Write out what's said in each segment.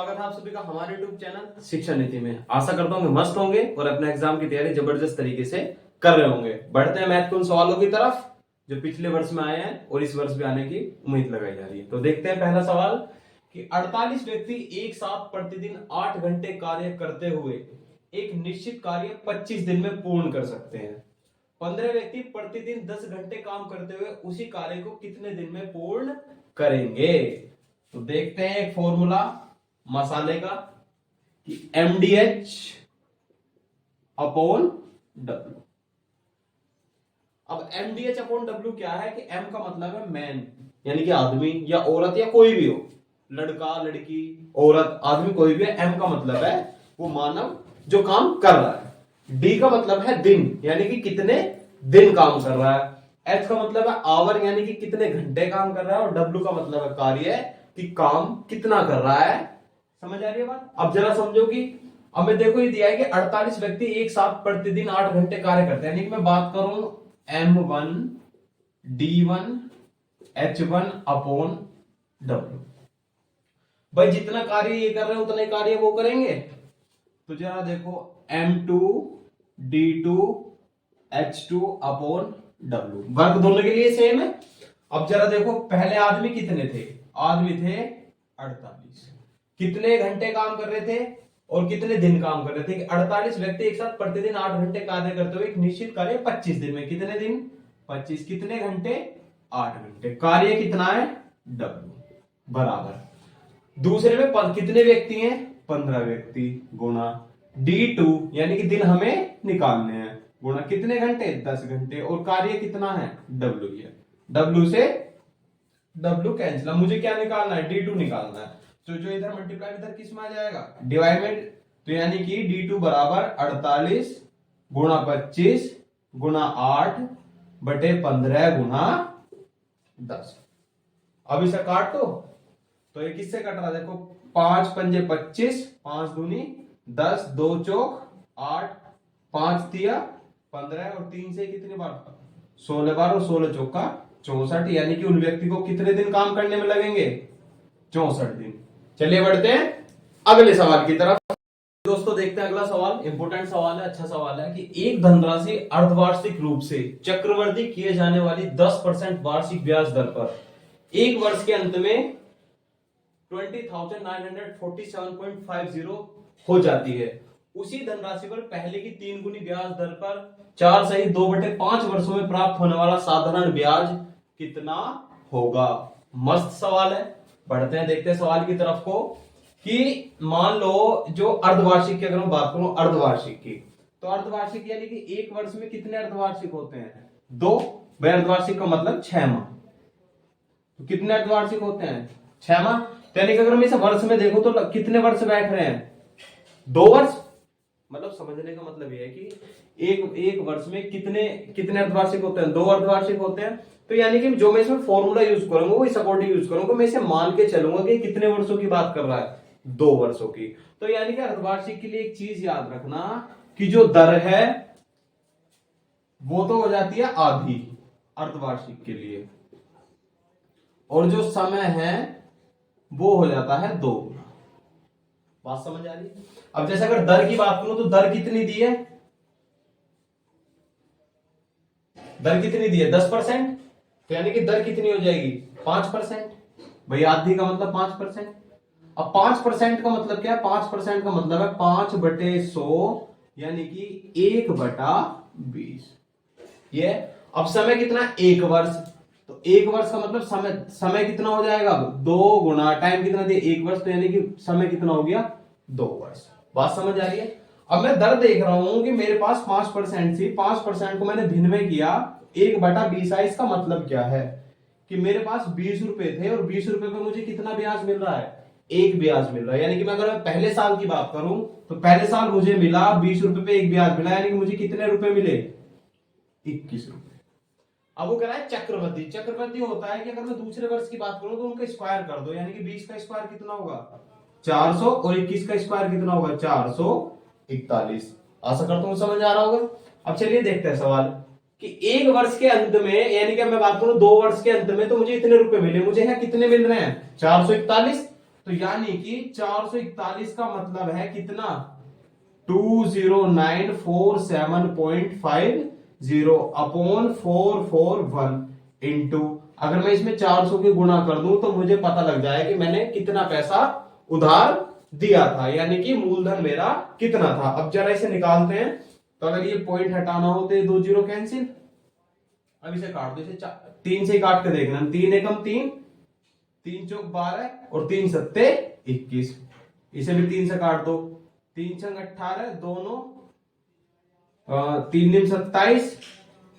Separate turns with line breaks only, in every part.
स्वागत है आप सभी का हमारे YouTube चैनल शिक्षा नीति में। आशा करता हूँ कि मस्त होंगे और अपने एग्जाम की तैयारी जबरदस्त तरीके से कर रहे होंगे। बढ़ते हैं महत्वपूर्ण सवालों की तरफ जो पिछले वर्ष में आए हैं और इस वर्ष भी आने की उम्मीद लगाई जा रही है। तो देखते हैं पहला सवाल कि 48 व्यक्ति एक साथ प्रतिदिन 8 घंटे कार्य करते हुए एक निश्चित कार्य 25 दिन में पूर्ण कर सकते हैं। 15 व्यक्ति प्रतिदिन 10 घंटे काम करते हुए उसी कार्य को कितने दिन में पूर्ण करेंगे। तो देखते हैं एक फॉर्मूला मसाले का कि MDH अपॉन W। अब MDH अपॉन W क्या है कि M का मतलब है मैन यानी कि आदमी या औरत या कोई भी हो, लड़का लड़की औरत आदमी कोई भी है। M का मतलब है वो मानव जो काम कर रहा है। D का मतलब है दिन यानी कि कितने दिन काम कर रहा है। H का मतलब है आवर यानी कि कितने घंटे काम कर रहा है और W का मतलब है कार्य कि काम कितना कर रहा है। समझ आ रही है बात। अब जरा समझो कि अब मैं देखो ये दिया है कि 48 व्यक्ति एक साथ प्रतिदिन 8 घंटे कार्य करते हैं। यानी कि मैं बात करूं M1 D1 H1 upon W। भाई जितना कार्य ये कर रहे हैं उतने कार्य वो करेंगे। तो जरा देखो M2 D2 H2 upon W, work दोनों के लिए सेम है। अब जरा देखो पहले आदमी कितने थे, आदमी थे 48, कितने घंटे काम कर रहे थे और कितने दिन काम कर रहे थे। 48 व्यक्ति एक साथ प्रतिदिन 8 घंटे कार्य करते हुए एक निश्चित कार्य 25 दिन में, कितने दिन 25, कितने घंटे 8 घंटे, कार्य कितना है W बराबर। दूसरे में कितने व्यक्ति हैं 15 व्यक्ति गुणा D2 यानी कि दिन हमें निकालने हैं गुणा कितने घंटे 10 घंटे और कार्य कितना है W है। W से W कैंसिल, मुझे क्या निकालना है D2 निकालना है। तो जो इधर मल्टीप्लाई इधर किस में आ जाएगा डिवाइडेड, तो यानी कि D2 बराबर 48 गुणा 25 गुणा 8 बटे 15 गुणा 10। अब इसे काट दो तो ये किससे कट रहा है देखो 5 पंजे 25, 5 दूनी 10, 2 चौक 8, 5 तिया 15 और 3 से कितनी बार 16 बार और 16 चौका 64, यानी कि उन व्यक्ति को कितने दिन काम करने में लगेंगे 64 दिन। चलिए बढ़ते हैं अगले सवाल की तरफ। दोस्तों देखते हैं अगला सवाल, इंपोर्टेंट सवाल है, अच्छा सवाल है कि एक धनराशि अर्धवार्षिक रूप से चक्रवृद्धि किए जाने वाली 10% वार्षिक ब्याज दर पर एक वर्ष के अंत में 20,947.50 हो जाती है। उसी धनराशि पर पहले की 3 गुनी ब्याज दर पर 4 सहित 2/5 वर्षों में प्राप्त होने वाला साधारण ब्याज कितना होगा। मस्त सवाल है, बढ़ते हैं देखते हैं सवाल की तरफ को कि मान लो जो अर्धवार्षिक की अगर मैं बात करूं अर्धवार्षिक की, तो अर्धवार्षिक यानी कि एक वर्ष में कितने अर्धवार्षिक होते हैं 2, भाई अर्धवार्षिक का मतलब 6 माह, तो कितने अर्धवार्षिक होते हैं 6 माह। यानी कि अगर हम इसे वर्ष में देखो तो कितने वर्ष बैठ रहे हैं 2 वर्ष। मतलब समझने का मतलब यह है कि एक वर्ष में कितने अर्धवार्षिक होते हैं 2 अर्धवार्षिक होते हैं। तो यानी कि जो मैं इसमें फॉर्मूला यूज करूंगा वो सपोर्टिव यूज करूंगा, मैं इसे मान के चलूंगा कि कितने वर्षों की बात कर रहा है 2 वर्षों की। तो यानी कि अर्धवार्षिक के लिए एक चीज याद रखना कि जो दर है वो तो हो जाती है आधी अर्धवार्षिक के लिए और जो समय है वो हो जाता है 2। बात समझ आ रही है। अब जैसे अगर दर की बात करूं तो दर कितनी दी है, दर कितनी दी है 10%, तो यानी कि दर कितनी हो जाएगी 5%। भाई आधी का मतलब 5%। अब 5% का मतलब क्या है 5% का मतलब है 5/100 यानी कि 1/20 ये। अब समय कितना 1 वर्ष, तो 1 वर्ष का मतलब समय कितना हो जाएगा 2 गुना टाइम कितना दिया 1 वर्ष, तो यानी कि समय कितना हो गया 2 वर्ष। बात समझ आ रही है। अब मैं दर देख रहा हूं कि मेरे पास 5% थी, 5% को मैंने भिन्न में किया 1/20 है। इसका मतलब क्या है कि मेरे पास 20 रुपए थे और 20 रुपए पे मुझे कितना ब्याज मिल रहा है 1 ब्याज मिल रहा है। यानी कि मैं अगर मैं पहले साल की बात करूं तो पहले साल मुझे मिला 20 रुपए पे 1 ब्याज मिला, यानी कि मुझे कितने रुपए मिले 21 रुपए। अब वो कह रहा है चक्रवृद्धि, चक्रवृद्धि होता है कि अगर मैं दूसरे वर्ष की बात करूं तो उनका स्क्वायर कर दो, यानी कि 20 का स्क्वायर कितना होगा 400 और 21 का स्क्वायर कितना होगा 441। आशा करता हूं समझ आ रहा होगा। अब चलिए देखते हैं सवाल कि एक वर्ष के अंत में यानी कि मैं बात करूं 2 वर्ष के अंत में तो मुझे इतने रुपए मिले, मुझे यहाँ कितने मिल रहे हैं 441 तो यानी कि 441 का मतलब है कितना, 209447.50 अपॉन 441 इंटू, अगर मैं इसमें 400 की गुणा कर दूं तो मुझे पता लग जाए कि मैंने कितना पैसा उधार दिया था, यानी कि मूलधन मेरा कितना था। अब जरा इसे निकालते हैं, तो अगर ये पॉइंट हटाना हो तो ये 2 जीरो कैंसिल। अब इसे काट दो, इसे 3 से काट के देखना, 3 एकम 3, 3 चौक 12 और 3 सत्ते 21। इसे भी 3 से काट दो, 3 छंग 18, दोनों 3 निम 27,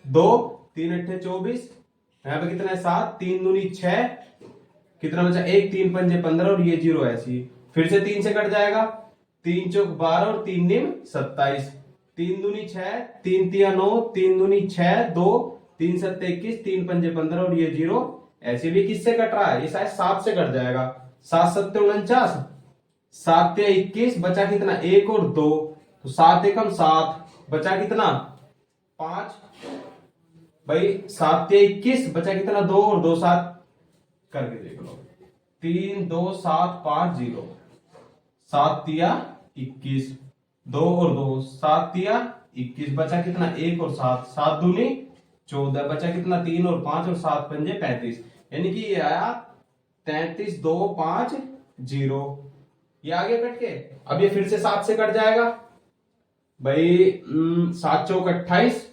2 3 अट्ठे 24, यहाँ पे कितना है 7, 3 दूनी 6, कितना बचा 1, 3 पंजे 15 और ये जीरो ऐसी, फिर से 3 से कट जाएगा, 3 चौक 12 और 3 निम 27, 3 दूनी 6, 3 तिया 9, 3 दूनी 6, 2 3 सत्ते 21, 3 पंजे 15 और ये जीरो ऐसे भी किससे कट रहा है, ये शायद 7 से कट जाएगा, 7 सत्ते 49, 7 तिया 21, बचा कितना 1 और 2, तो 7 एकम 7, बचा कितना 5, भाई 7 तिया 21, बचा कितना 2 और 2 7, करके देख लो, 3 2 7 5 0, 7 तिया 21, 2 और 2 7 तिया 21, बचा कितना 1 और 7, 7 दूनी 14, बचा कितना 3 और 5 और 7 पंजे 35, यानी कि ये आया 33 2 5 0, ये आ गया कट के। अब ये फिर से 7 से कट जाएगा भाई, 7 चौक 28,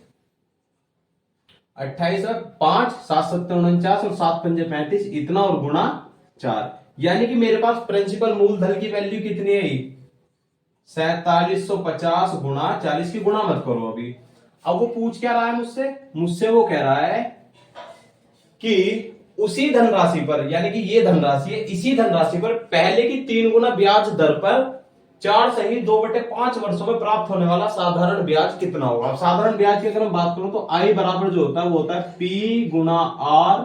28 और 5, 7 सत्ते 49 और 7 पंजे 35, इतना और गुणा 4, यानी कि मेरे पास प्रिंसिपल मूलधन की वैल्यू कितनी है, 4750 गुणा 40 की गुणा मत करो अभी। अब वो पूछ क्या रहा है मुझसे, मुझसे वो कह रहा है कि उसी धनराशि पर, यानी कि ये धनराशि है, इसी धनराशि पर पहले की 3 गुना ब्याज दर पर 4 सही 2/5 वर्षों में प्राप्त होने वाला साधारण ब्याज कितना होगा। अब साधारण ब्याज की अगर हम बात करूं तो आई बराबर जो होता है वो होता है पी गुना आर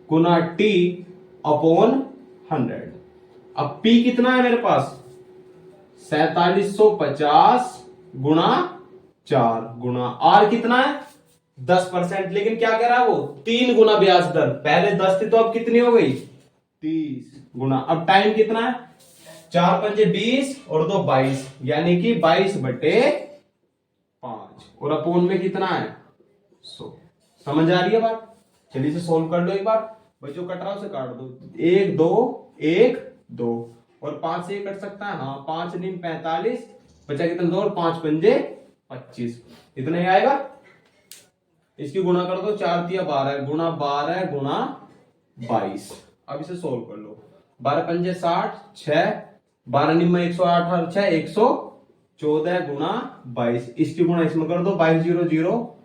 गुना टी अपॉन 100। अब पी कितना है मेरे पास 4750 गुणा 4 गुणा आर कितना है 10%, लेकिन क्या कह रहा है वो 3 गुना ब्याज दर, पहले 10 थी तो अब कितनी हो गई 30 गुना, अब टाइम कितना है 4 पंजे 20 और 2 22, यानी कि 22/5 और अपोन में कितना है 100। समझ आ रही है बात, चलिए इसे सोल्व कर लो एक बार, भाई जो कट रहा है उसे काट दो, 1 2 1 2 और 5 से कट सकता है, हाँ 5 नीम 45, बचा कितना 2 और 5 पंजे 25, इतना ही आएगा। इसकी गुणा कर दो, 4 तिया 12 गुणा 12 गुणा 22। अब इसे सोल्व कर लो, 12 पंजे 60, 6 12 निम्न 108 और 6 114 गुणा 22, इसकी गुणा इसमें कर दो 22 0 0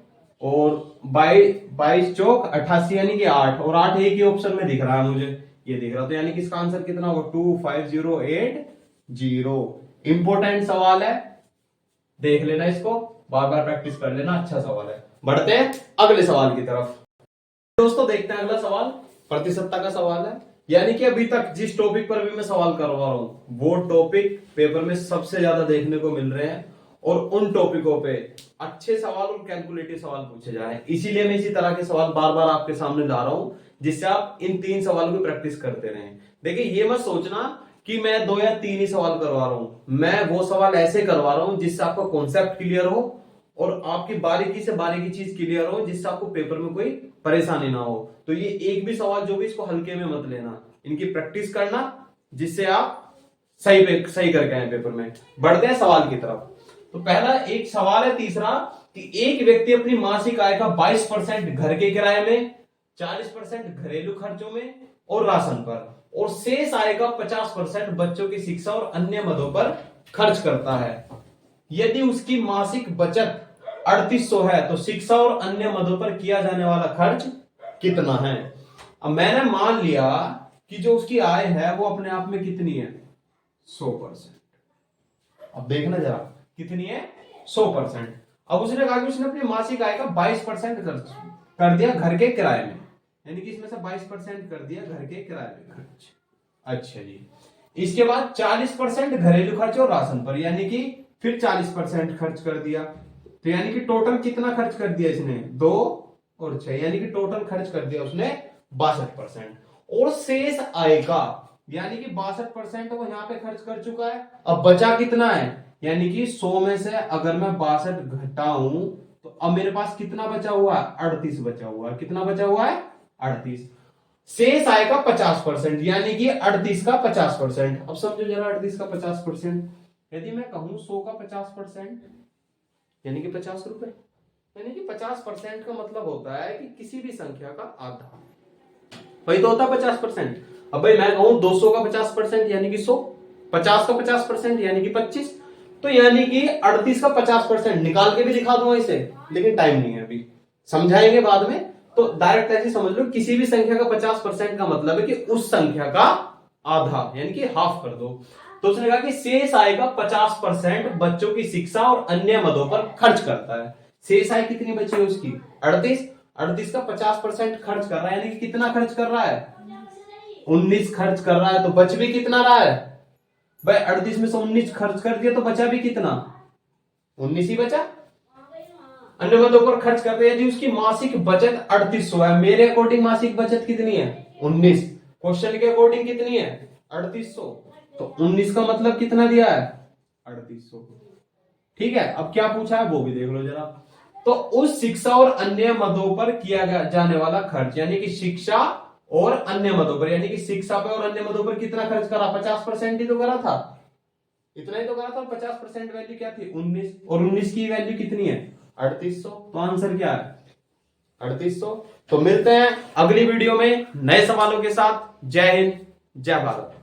और 22 चौक 88, यानी कि 8 और 8 एक ही ऑप्शन में दिख रहा है मुझे, ये दिख रहा, तो यानी कि इसका आंसर कितना होगा 25080। इंपॉर्टेंट सवाल है, देख लेना इसको, बार बार प्रैक्टिस कर लेना, अच्छा सवाल है। बढ़ते हैं अगले सवाल की तरफ। दोस्तों देखते हैं अगला सवाल, प्रतिशतता का सवाल है, यानी कि अभी तक जिस टॉपिक पर भी मैं सवाल करवा रहा हूं वो टॉपिक पेपर में सबसे ज्यादा देखने को मिल रहे हैं और उन टॉपिकों पे अच्छे सवाल और कैलकुलेटिव सवाल पूछे जा रहे हैं, इसीलिए मैं इसी तरह के सवाल बार बार आपके सामने ला रहा हूं, जिससे आप इन 3 सवालों की प्रैक्टिस करते रहें। देखिए ये मत सोचना कि मैं 2 या 3 ही सवाल करवा रहा हूं, मैं वो सवाल ऐसे करवा रहा हूं जिससे आपका कॉन्सेप्ट क्लियर हो और आपकी बारीकी से बारीकी चीज क्लियर हो, जिससे आपको पेपर में कोई परेशानी ना हो। तो ये एक भी सवाल जो भी इसको हल्के में मत लेना, इनकी प्रैक्टिस करना, जिससे आप सही करके आए पेपर में। बढ़ते हैं सवाल की तरफ। तो पहला एक सवाल है तीसरा कि एक व्यक्ति अपनी मासिक आय का 22% घर के किराए में, 40% घरेलू खर्चों में और राशन पर, और शेष आय का 50% बच्चों की शिक्षा और अन्य मदों पर खर्च करता है। यदि उसकी मासिक बचत 3800 है तो शिक्षा और अन्य मदों पर किया जाने वाला खर्च कितना है। अब मैंने मान लिया कि जो उसकी आय है वो अपने आप में कितनी है 100%। अब देखना जरा कितनी है 100%। अब उसने कहा कि उसने अपनी मासिक आय का 22% खर्च कर दिया घर के किराए में, यानी कि इसमें से 22% कर दिया घर के किराए में खर्च। अच्छा जी, इसके बाद 40% घरेलू खर्च और राशन पर, यानी कि फिर 40% खर्च कर दिया, तो यानी कि टोटल कितना खर्च कर दिया इसने 2 और 6, यानी कि टोटल खर्च कर दिया उसने 62%। और शेष आय का यानी कि 62% वो यहाँ पे खर्च कर चुका है। अब बचा कितना है, यानी कि 100 में से अगर मैं 62 घटाऊं तो अब मेरे पास कितना बचा हुआ है, 38 बचा हुआ है। कितना बचा हुआ है, 38। शेष आएगा 50%, यानी कि 38 का 50%। अब समझो जरा 38 का 50%, यदि मैं कहूं 100 का 50% यानी कि 50 रुपए, यानी कि 50% का मतलब होता है कि किसी भी संख्या का आधा, वही तो होता है 50%। अब भाई मैं कहूं 200 का 50% यानी कि 100, 50 का 50% यानी कि 25, तो यानी कि 38 का 50% निकाल के भी दिखा दूंगा इसे, लेकिन टाइम नहीं है अभी, समझाएंगे बाद में। तो डायरेक्ट ऐसे समझ लो, किसी भी संख्या का 50% का मतलब है कि उस संख्या का आधा, यानी कि हाफ कर दो। तो उसने कहा कि शेष आय का 50% बच्चों की शिक्षा और अन्य मदों पर खर्च करता है। शेष आय कितनी बची है उसकी, 38। 38 का 50% खर्च कर रहा है, यानी कि कितना खर्च कर रहा है, 19 खर्च कर रहा है। तो बच भी कितना रहा है भाई, 38 में से 19 खर्च कर दिया तो बचा भी कितना, 19 ही बचा। अन्य मदों पर खर्च करते हैं, यदि उसकी मासिक बचत 3800 है, मेरे अकॉर्डिंग मासिक बचत कितनी है, 19। क्वेश्चन के अकॉर्डिंग कितनी है, 3800। तो 19 का मतलब कितना दिया है, 3800। ठीक है, अब क्या पूछा है वो भी देख लो जरा। तो उस शिक्षा और अन्य मदों पर किया जाने वाला खर्च, यानी कि शिक्षा और अन्य मदों पर, यानी कि शिक्षा पे और अन्य मदों पर कितना खर्च करा, 50% ही तो करा था, इतना ही तो करा था। 50% वैल्यू क्या थी, 19, और 19 की वैल्यू कितनी है, 3800। तो आंसर क्या है, 3800। तो मिलते हैं अगली वीडियो में नए सवालों के साथ। जय हिंद, जय भारत।